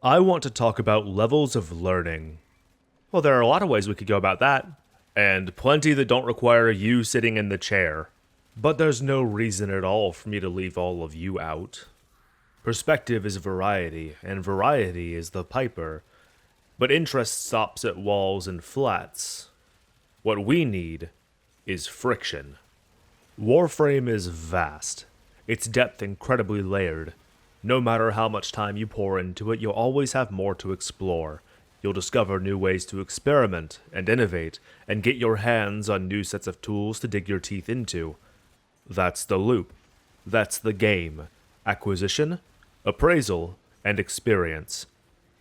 I want to talk about levels of learning. Well, there are a lot of ways we could go about that, and plenty that don't require you sitting in the chair. But there's no reason at all for me to leave all of you out. Perspective is variety, and variety is the piper. But interest stops at walls and flats. What we need is friction. Warframe is vast, its depth incredibly layered. No matter how much time you pour into it, you'll always have more to explore. You'll discover new ways to experiment and innovate, and get your hands on new sets of tools to dig your teeth into. That's the loop. That's the game. Acquisition, appraisal, and experience.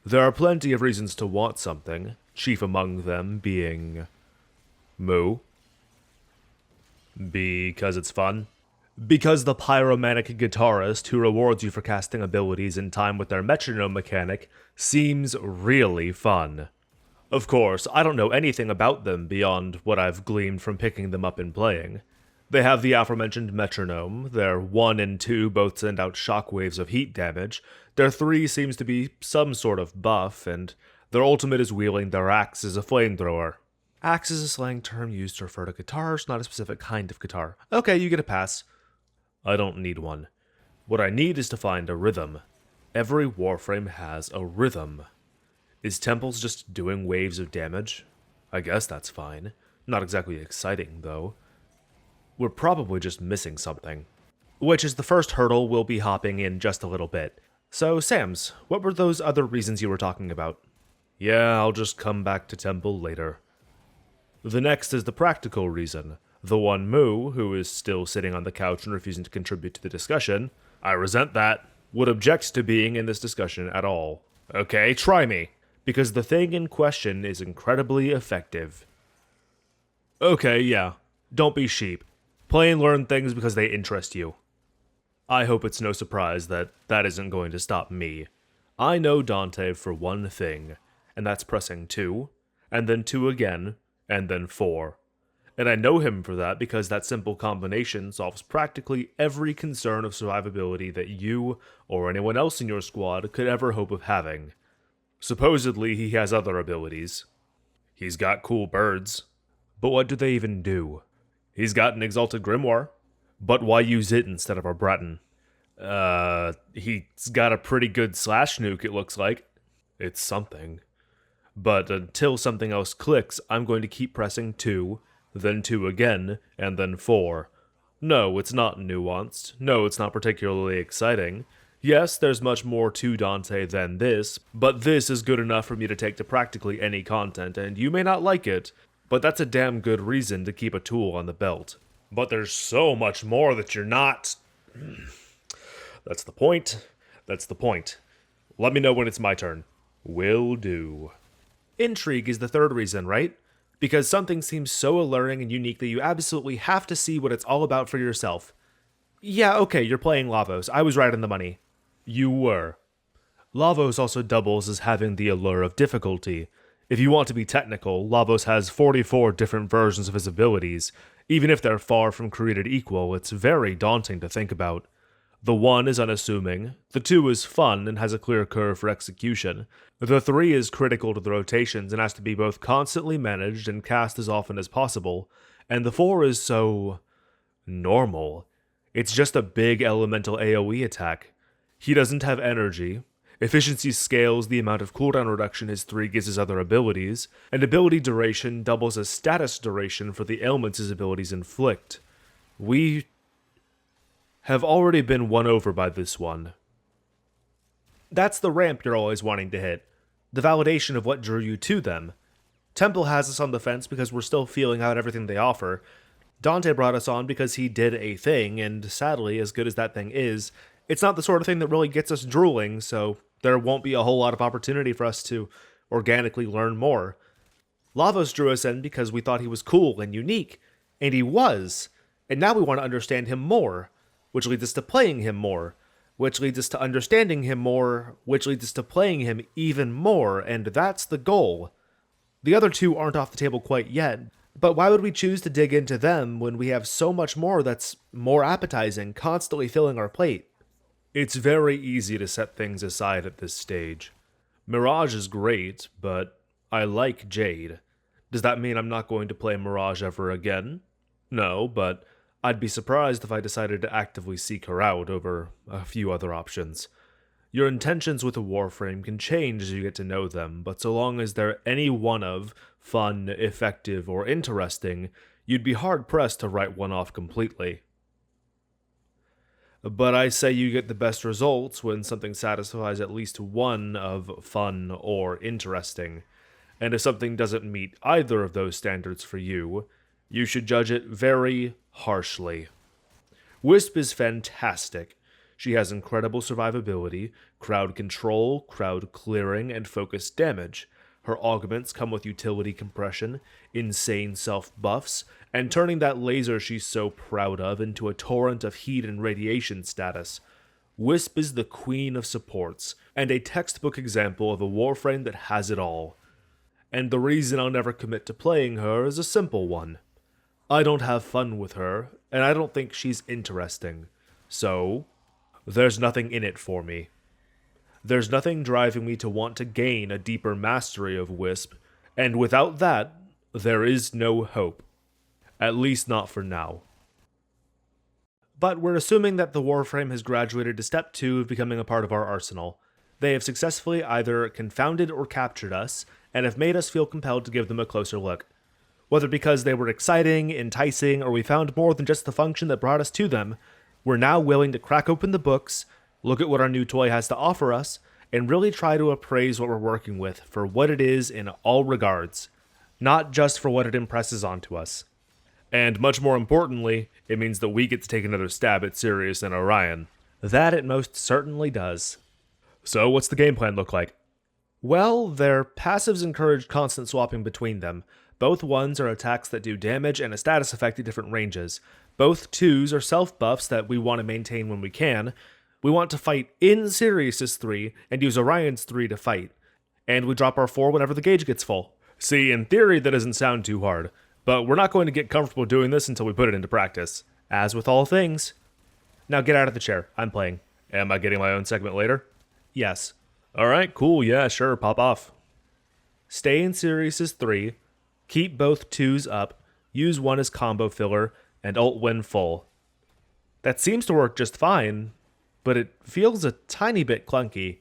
There are plenty of reasons to want something, chief among them being... Moo. Because it's fun. Because the pyromanic guitarist who rewards you for casting abilities in time with their metronome mechanic seems really fun. Of course, I don't know anything about them beyond what I've gleaned from picking them up and playing. They have the aforementioned metronome, their 1 and 2 both send out shockwaves of heat damage, their 3 seems to be some sort of buff, and their ultimate is wielding their axe as a flamethrower. Axe is a slang term used to refer to guitars, not a specific kind of guitar. Okay, you get a pass. I don't need one. What I need is to find a rhythm. Every Warframe has a rhythm. Is Temples just doing waves of damage? I guess that's fine. Not exactly exciting, though. We're probably just missing something. Which is the first hurdle we'll be hopping in just a little bit. So, Sams, what were those other reasons you were talking about? Yeah, I'll just come back to Temple later. The next is the practical reason. The one Moo, who is still sitting on the couch and refusing to contribute to the discussion, I resent that, would object to being in this discussion at all. Okay, try me, because the thing in question is incredibly effective. Okay, yeah, don't be sheep. Play and learn things because they interest you. I hope it's no surprise that that isn't going to stop me. I know Dante for one thing, and that's pressing 2, and then 2 again, and then 4. And I know him for that because that simple combination solves practically every concern of survivability that you, or anyone else in your squad, could ever hope of having. Supposedly, he has other abilities. He's got cool birds. But what do they even do? He's got an exalted grimoire. But why use it instead of our Breton? He's got a pretty good slash nuke, it looks like. It's something. But until something else clicks, I'm going to keep pressing 2, then 2 again, and then 4. No, it's not nuanced. No, it's not particularly exciting. Yes, there's much more to Dante than this, but this is good enough for me to take to practically any content, and you may not like it, but that's a damn good reason to keep a tool on the belt. But there's so much more that you're not... That's the point. That's the point. Let me know when it's my turn. Will do. Intrigue is the third reason, right? Because something seems so alluring and unique that you absolutely have to see what it's all about for yourself. Yeah, okay, you're playing Lavos. I was right on the money. You were. Lavos also doubles as having the allure of difficulty. If you want to be technical, Lavos has 44 different versions of his abilities. Even if they're far from created equal, it's very daunting to think about. The 1 is unassuming, the 2 is fun and has a clear curve for execution, the 3 is critical to the rotations and has to be both constantly managed and cast as often as possible, and the 4 is so... normal. It's just a big elemental AoE attack. He doesn't have energy, efficiency scales the amount of cooldown reduction his 3 gives his other abilities, and ability duration doubles as status duration for the ailments his abilities inflict. We have already been won over by this one. That's the ramp you're always wanting to hit. The validation of what drew you to them. Temple has us on the fence because we're still feeling out everything they offer. Dante brought us on because he did a thing, and sadly, as good as that thing is, it's not the sort of thing that really gets us drooling, so there won't be a whole lot of opportunity for us to organically learn more. Lavos drew us in because we thought he was cool and unique, and he was, and now we want to understand him more, which leads us to playing him more, which leads us to understanding him more, which leads us to playing him even more, and that's the goal. The other 2 aren't off the table quite yet, but why would we choose to dig into them when we have so much more that's more appetizing, constantly filling our plate? It's very easy to set things aside at this stage. Mirage is great, but I like Jade. Does that mean I'm not going to play Mirage ever again? No, but I'd be surprised if I decided to actively seek her out over a few other options. Your intentions with a Warframe can change as you get to know them, but so long as they're any one of fun, effective, or interesting, you'd be hard-pressed to write one off completely. But I say you get the best results when something satisfies at least one of fun or interesting. And if something doesn't meet either of those standards for you, you should judge it very harshly. Wisp is fantastic. She has incredible survivability, crowd control, crowd clearing, and focused damage. Her augments come with utility compression, insane self-buffs, and turning that laser she's so proud of into a torrent of heat and radiation status. Wisp is the queen of supports, and a textbook example of a Warframe that has it all. And the reason I'll never commit to playing her is a simple one. I don't have fun with her, and I don't think she's interesting. So, there's nothing in it for me. There's nothing driving me to want to gain a deeper mastery of Wisp, and without that, there is no hope. At least not for now. But we're assuming that the Warframe has graduated to Step 2 of becoming a part of our arsenal. They have successfully either confounded or captured us, and have made us feel compelled to give them a closer look. Whether because they were exciting, enticing, or we found more than just the function that brought us to them, we're now willing to crack open the books, look at what our new toy has to offer us, and really try to appraise what we're working with for what it is in all regards, not just for what it impresses onto us. And much more importantly, it means that we get to take another stab at Sirius and Orion. That it most certainly does. So what's the game plan look like? Well, their passives encourage constant swapping between them. Both 1s are attacks that do damage and a status effect at different ranges. Both 2s are self-buffs that we want to maintain when we can. We want to fight in Sirius's 3 and use Orion's 3 to fight. And we drop our 4 whenever the gauge gets full. See, in theory that doesn't sound too hard, but we're not going to get comfortable doing this until we put it into practice. As with all things. Now get out of the chair, I'm playing. Am I getting my own segment later? Yes. Alright, cool, yeah, sure, pop off. Stay in Sirius's 3, keep both 2s up, use 1 as combo filler, and ult when full. That seems to work just fine, but it feels a tiny bit clunky.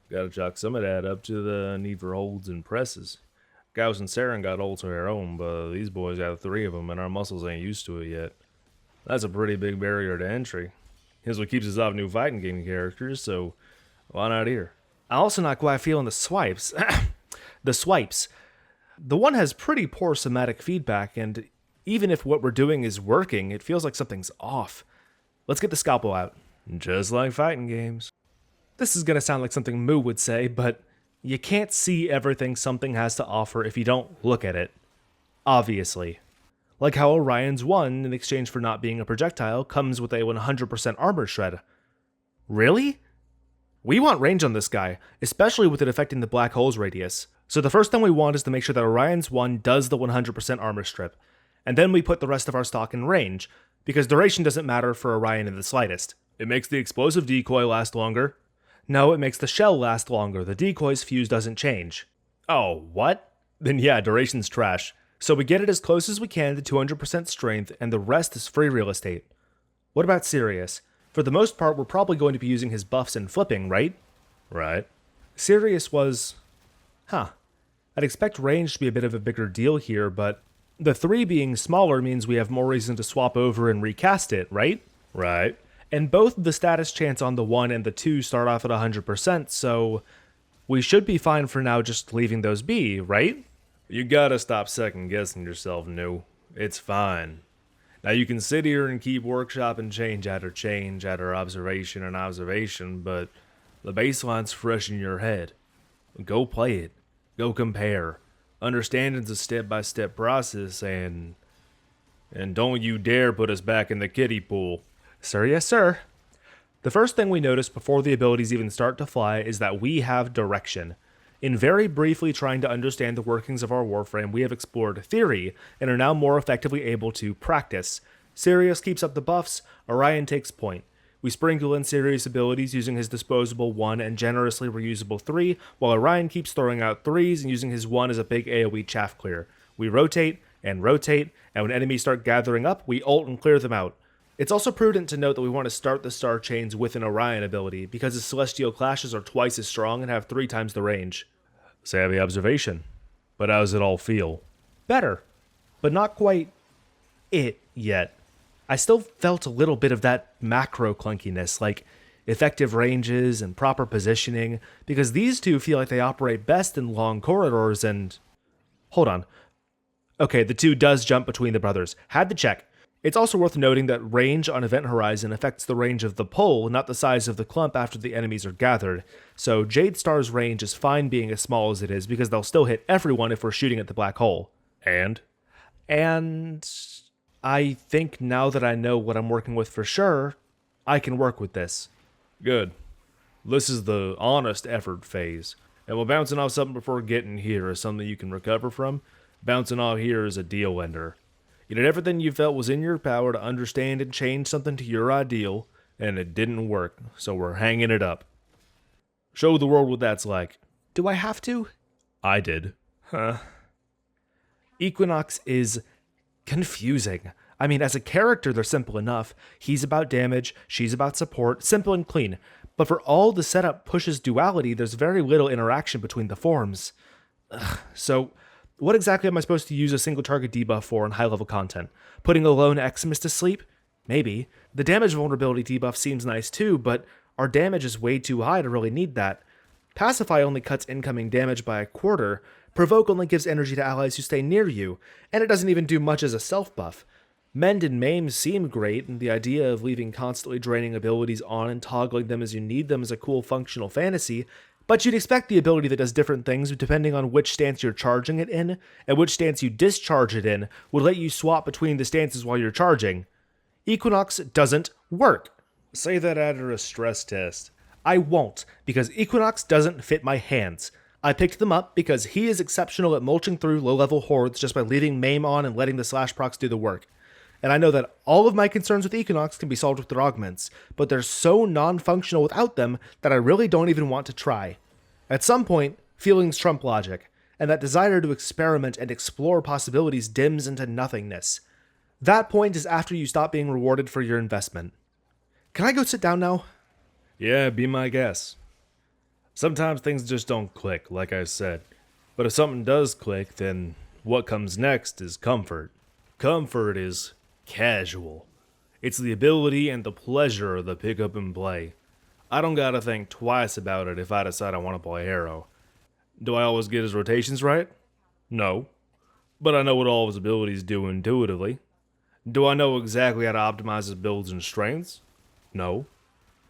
Gotta chalk some of that up to the need for holds and presses. Gauss and Saren got ults of their own, but these boys got 3 of them and our muscles ain't used to it yet. That's a pretty big barrier to entry. Here's what keeps us off new fighting game characters, so why not here? I'm also not quite feeling the swipes. The swipes. The 1 has pretty poor somatic feedback, and even if what we're doing is working, it feels like something's off. Let's get the scalpel out. Just like fighting games. This is gonna sound like something Moo would say, but you can't see everything something has to offer if you don't look at it. Obviously. Like how Orion's 1, in exchange for not being a projectile, comes with a 100% armor shred. Really? We want range on this guy, especially with it affecting the black hole's radius. So the first thing we want is to make sure that Orion's 1 does the 100% armor strip, and then we put the rest of our stock in range, because duration doesn't matter for Orion in the slightest. It makes the explosive decoy last longer. No, it makes the shell last longer. The decoy's fuse doesn't change. Oh, what? Then yeah, duration's trash. So we get it as close as we can to 200% strength, and the rest is free real estate. What about Sirius? For the most part, we're probably going to be using his buffs and flipping, right? Right. Sirius was... I'd expect range to be a bit of a bigger deal here, but the 3 being smaller means we have more reason to swap over and recast it, right? Right. And both the status chance on the 1 and the 2 start off at 100%, so we should be fine for now just leaving those be, right? You gotta stop second-guessing yourself, No. It's fine. Now you can sit here and keep workshopping change after observation and observation, but the baseline's fresh in your head. Go play it. Go compare. Understanding's a step-by-step process, and don't you dare put us back in the kiddie pool. Sir, yes, sir. The first thing we notice before the abilities even start to fly is that we have direction. In very briefly trying to understand the workings of our Warframe, we have explored theory, and are now more effectively able to practice. Sirius keeps up the buffs, Orion takes point. We sprinkle in serious abilities using his disposable 1 and generously reusable 3, while Orion keeps throwing out 3s and using his 1 as a big AoE chaff clear. We rotate, and when enemies start gathering up, we ult and clear them out. It's also prudent to note that we want to start the star chains with an Orion ability, because his celestial clashes are twice as strong and have 3 times the range. Savvy observation. But how does it all feel? Better, but not quite it yet. I still felt a little bit of that macro clunkiness, like effective ranges and proper positioning, because these two feel like they operate best in long corridors and... Hold on. Okay, the 2 does jump between the brothers. Had to check. It's also worth noting that range on Event Horizon affects the range of the pole, not the size of the clump after the enemies are gathered. So Jade Star's range is fine being as small as it is, because they'll still hit everyone if we're shooting at the black hole. And I think now that I know what I'm working with for sure, I can work with this. Good. This is the honest effort phase. And while bouncing off something before getting here is something you can recover from, bouncing off here is a deal ender. You did everything you felt was in your power to understand and change something to your ideal, and it didn't work, so we're hanging it up. Show the world what that's like. Do I have to? I did. Huh. Equinox is confusing. I mean, as a character, they're simple enough. He's about damage, she's about support, simple and clean. But for all the setup pushes duality, there's very little interaction between the forms. So, what exactly am I supposed to use a single target debuff for in high-level content? Putting a lone Eximus to sleep? Maybe. The damage vulnerability debuff seems nice too, but our damage is way too high to really need that. Pacify only cuts incoming damage by a quarter, Provoke only gives energy to allies who stay near you, and it doesn't even do much as a self-buff. Mend and Maim seem great, and the idea of leaving constantly draining abilities on and toggling them as you need them is a cool functional fantasy, but you'd expect the ability that does different things depending on which stance you're charging it in, and which stance you discharge it in would let you swap between the stances while you're charging. Equinox doesn't work. Say that after a stress test. I won't, because Equinox doesn't fit my hands. I picked them up because he is exceptional at mulching through low-level hordes just by leaving Maim on and letting the slash procs do the work. And I know that all of my concerns with Equinox can be solved with their augments, but they're so non-functional without them that I really don't even want to try. At some point, feelings trump logic, and that desire to experiment and explore possibilities dims into nothingness. That point is after you stop being rewarded for your investment. Can I go sit down now? Yeah, be my guest. Sometimes things just don't click, like I said. But if something does click, then what comes next is comfort. Comfort is casual. It's the ability and the pleasure of the pick up and play. I don't gotta think twice about it if I decide I want to play Hero. Do I always get his rotations right? No. But I know what all of his abilities do intuitively. Do I know exactly how to optimize his builds and strengths? No.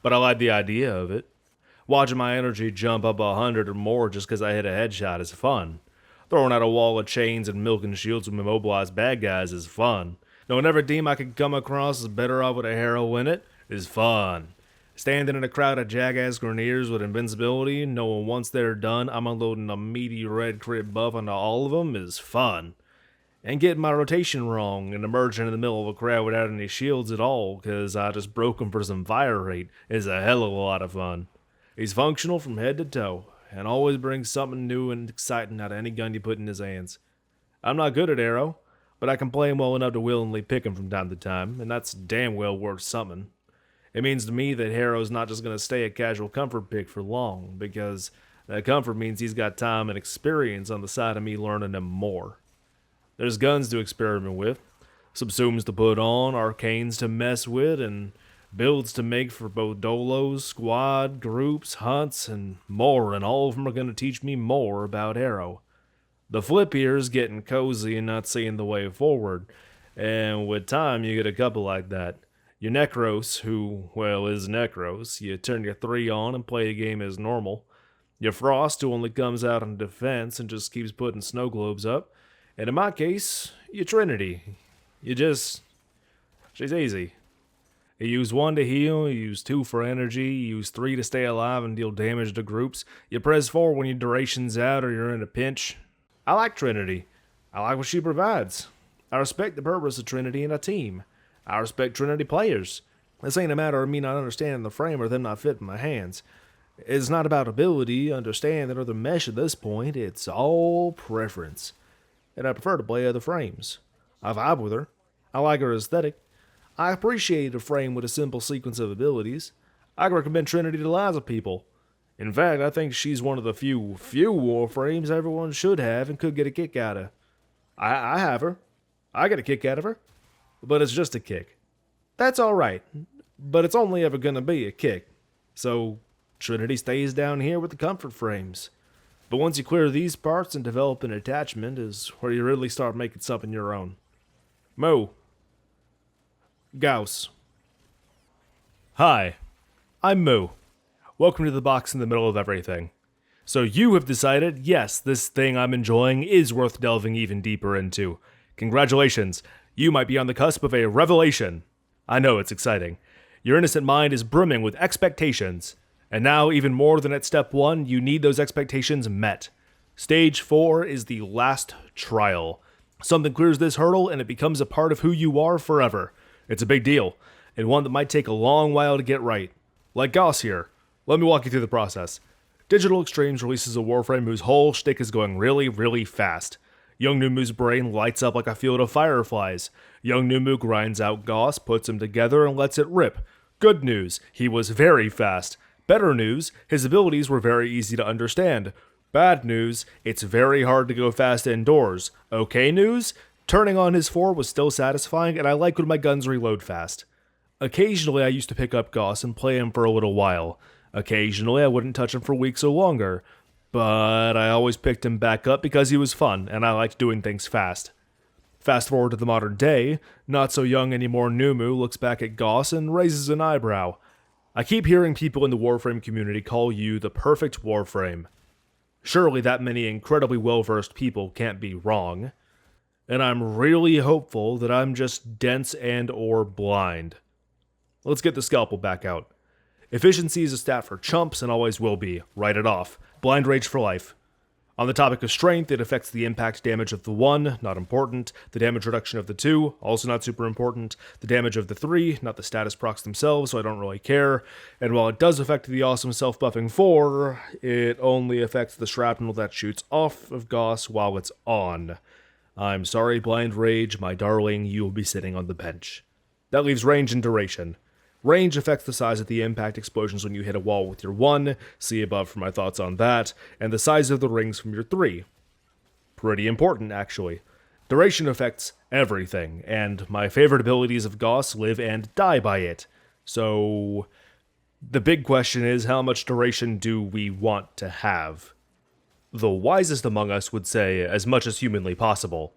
But I like the idea of it. Watching my energy jump up 100 or more just because I hit a headshot is fun. Throwing out a wall of chains and milking shields with immobilized bad guys is fun. Knowing every team I could come across is better off with a hero in it is fun. Standing in a crowd of jackass Greniers with invincibility, knowing once they're done I'm unloading a meaty red crit buff onto all of them is fun. And getting my rotation wrong and emerging in the middle of a crowd without any shields at all because I just broke them for some fire rate is a hell of a lot of fun. He's functional from head to toe, and always brings something new and exciting out of any gun you put in his hands. I'm not good at Arrow, but I can play him well enough to willingly pick him from time to time, and that's damn well worth something. It means to me that Harrow's not just going to stay a casual comfort pick for long, because that comfort means he's got time and experience on the side of me learning him more. There's guns to experiment with, subsumes to put on, arcanes to mess with, and builds to make for both dolos, squad, groups, hunts, and more, and all of them are going to teach me more about Arrow. The flip here is getting cozy and not seeing the way forward, and with time you get a couple like that. Your Necros, who, well, is Necros, you turn your 3 on and play the game as normal. Your Frost, who only comes out in defense and just keeps putting snow globes up. And in my case, your Trinity. She's easy. You use 1 to heal, you use 2 for energy, you use 3 to stay alive and deal damage to groups. You press 4 when your duration's out or you're in a pinch. I like Trinity. I like what she provides. I respect the purpose of Trinity in a team. I respect Trinity players. This ain't a matter of me not understanding the frame or them not fitting my hands. It's not about ability, understanding, or the mesh at this point. It's all preference. And I prefer to play other frames. I vibe with her. I like her aesthetic. I appreciate a frame with a simple sequence of abilities. I recommend Trinity to lots of people. In fact, I think she's one of the few Warframes everyone should have and could get a kick out of. I have her. I get a kick out of her. But it's just a kick. That's alright. But it's only ever gonna be a kick. So, Trinity stays down here with the comfort frames. But once you clear these parts and develop an attachment is where you really start making something your own. Mo. Gauss. Hi, I'm Moo. Welcome to the box in the middle of everything. So you have decided, yes, this thing I'm enjoying is worth delving even deeper into. Congratulations, you might be on the cusp of a revelation. I know, it's exciting. Your innocent mind is brimming with expectations. And now, even more than at step 1, you need those expectations met. Stage 4 is the last trial. Something clears this hurdle and it becomes a part of who you are forever. It's a big deal, and one that might take a long while to get right. Like Gauss here. Let me walk you through the process. Digital Extremes releases a Warframe whose whole shtick is going really, really fast. Young Numu's brain lights up like a field of fireflies. Young Numu grinds out Gauss, puts them together, and lets it rip. Good news, he was very fast. Better news, his abilities were very easy to understand. Bad news, it's very hard to go fast indoors. Okay news, turning on his 4 was still satisfying, and I like when my guns reload fast. Occasionally I used to pick up Gauss and play him for a little while. Occasionally I wouldn't touch him for weeks or longer. But I always picked him back up because he was fun, and I liked doing things fast. Fast forward to the modern day, not so young anymore Numu looks back at Gauss and raises an eyebrow. I keep hearing people in the Warframe community call you the perfect Warframe. Surely that many incredibly well-versed people can't be wrong. And I'm really hopeful that I'm just dense and or blind. Let's get the scalpel back out. Efficiency is a stat for chumps and always will be. Write it off. Blind rage for life. On the topic of strength, it affects the impact damage of the 1, not important. The damage reduction of the 2, also not super important. The damage of the 3, not the status procs themselves, so I don't really care. And while it does affect the awesome self-buffing 4, it only affects the shrapnel that shoots off of Gauss while it's on. I'm sorry, Blind Rage, my darling, you will be sitting on the bench. That leaves range and duration. Range affects the size of the impact explosions when you hit a wall with your 1, see above for my thoughts on that, and the size of the rings from your 3. Pretty important, actually. Duration affects everything, and my favorite abilities of Gauss live and die by it. So, the big question is, how much duration do we want to have? The wisest among us would say as much as humanly possible.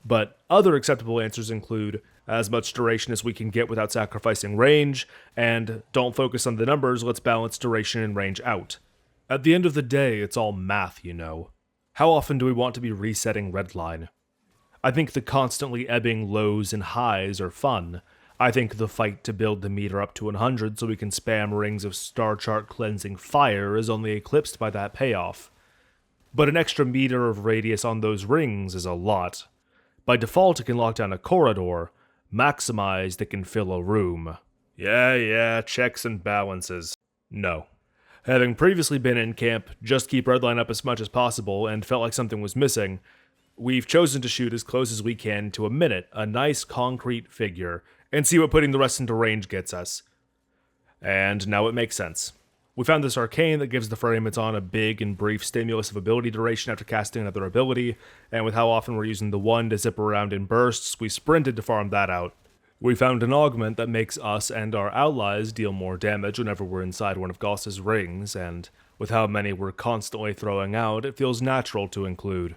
But other acceptable answers include as much duration as we can get without sacrificing range, and don't focus on the numbers, let's balance duration and range out. At the end of the day, it's all math, you know. How often do we want to be resetting redline? I think the constantly ebbing lows and highs are fun. I think the fight to build the meter up to 100 so we can spam rings of star chart cleansing fire is only eclipsed by that payoff. But an extra meter of radius on those rings is a lot. By default, it can lock down a corridor. Maximized, it can fill a room. Yeah, checks and balances. No. Having previously been in camp, just keep redline up as much as possible, and felt like something was missing, we've chosen to shoot as close as we can to a minute, a nice concrete figure, and see what putting the rest into range gets us. And now it makes sense. We found this arcane that gives the frame it's on a big and brief stimulus of ability duration after casting another ability, and with how often we're using the 1 to zip around in bursts, we sprinted to farm that out. We found an augment that makes us and our allies deal more damage whenever we're inside one of Gauss's rings, and with how many we're constantly throwing out, it feels natural to include.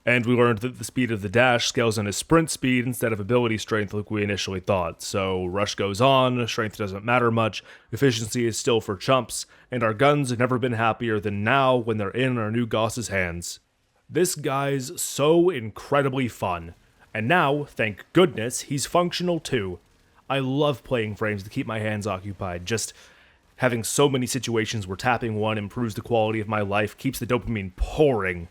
And we learned that the speed of the dash scales on his sprint speed instead of ability strength like we initially thought, so rush goes on, strength doesn't matter much, efficiency is still for chumps, and our guns have never been happier than now when they're in our new Gauss's hands. This guy's so incredibly fun, and now, thank goodness, he's functional too. I love playing frames to keep my hands occupied, just having so many situations where tapping 1 improves the quality of my life, keeps the dopamine pouring.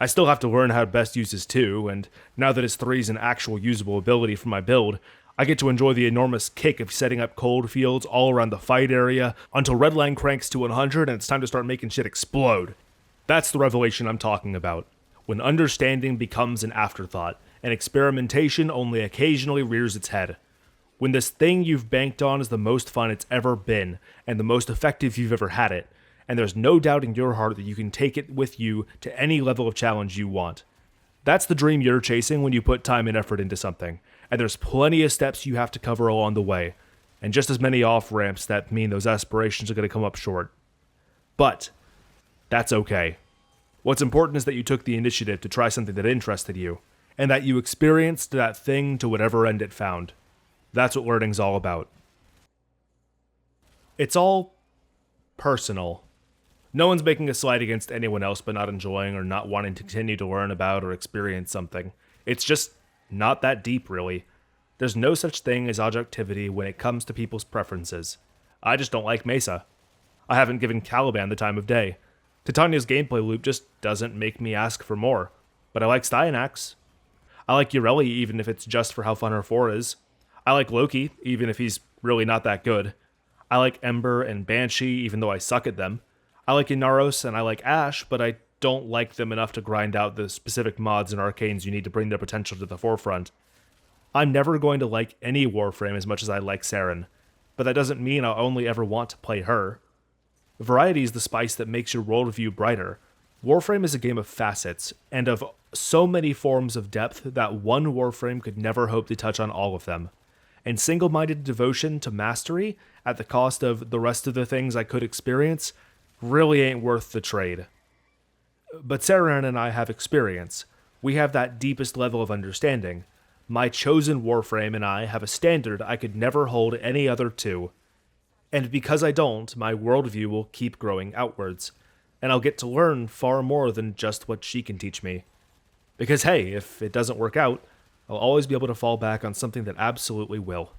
I still have to learn how to best use his 2, and now that his 3 is an actual usable ability for my build, I get to enjoy the enormous kick of setting up cold fields all around the fight area until redline cranks to 100 and it's time to start making shit explode. That's the revelation I'm talking about, when understanding becomes an afterthought, and experimentation only occasionally rears its head. When this thing you've banked on is the most fun it's ever been, and the most effective you've ever had it, and there's no doubt in your heart that you can take it with you to any level of challenge you want. That's the dream you're chasing when you put time and effort into something, and there's plenty of steps you have to cover along the way, and just as many off-ramps that mean those aspirations are going to come up short. But that's okay. What's important is that you took the initiative to try something that interested you, and that you experienced that thing to whatever end it found. That's what learning's all about. It's all personal. No one's making a slight against anyone else by not enjoying or not wanting to continue to learn about or experience something. It's just not that deep, really. There's no such thing as objectivity when it comes to people's preferences. I just don't like Mesa. I haven't given Caliban the time of day. Titania's gameplay loop just doesn't make me ask for more. But I like Styanax. I like Ureli even if it's just for how fun her 4 is. I like Loki, even if he's really not that good. I like Ember and Banshee, even though I suck at them. I like Inaros and I like Ashe, but I don't like them enough to grind out the specific mods and arcanes you need to bring their potential to the forefront. I'm never going to like any Warframe as much as I like Saren, but that doesn't mean I'll only ever want to play her. Variety is the spice that makes your worldview brighter. Warframe is a game of facets, and of so many forms of depth that one Warframe could never hope to touch on all of them. And single-minded devotion to mastery, at the cost of the rest of the things I could experience, really ain't worth the trade. But Saren and I have experience. We have that deepest level of understanding. My chosen Warframe and I have a standard I could never hold any other to. And because I don't, my worldview will keep growing outwards, and I'll get to learn far more than just what she can teach me. Because hey, if it doesn't work out, I'll always be able to fall back on something that absolutely will.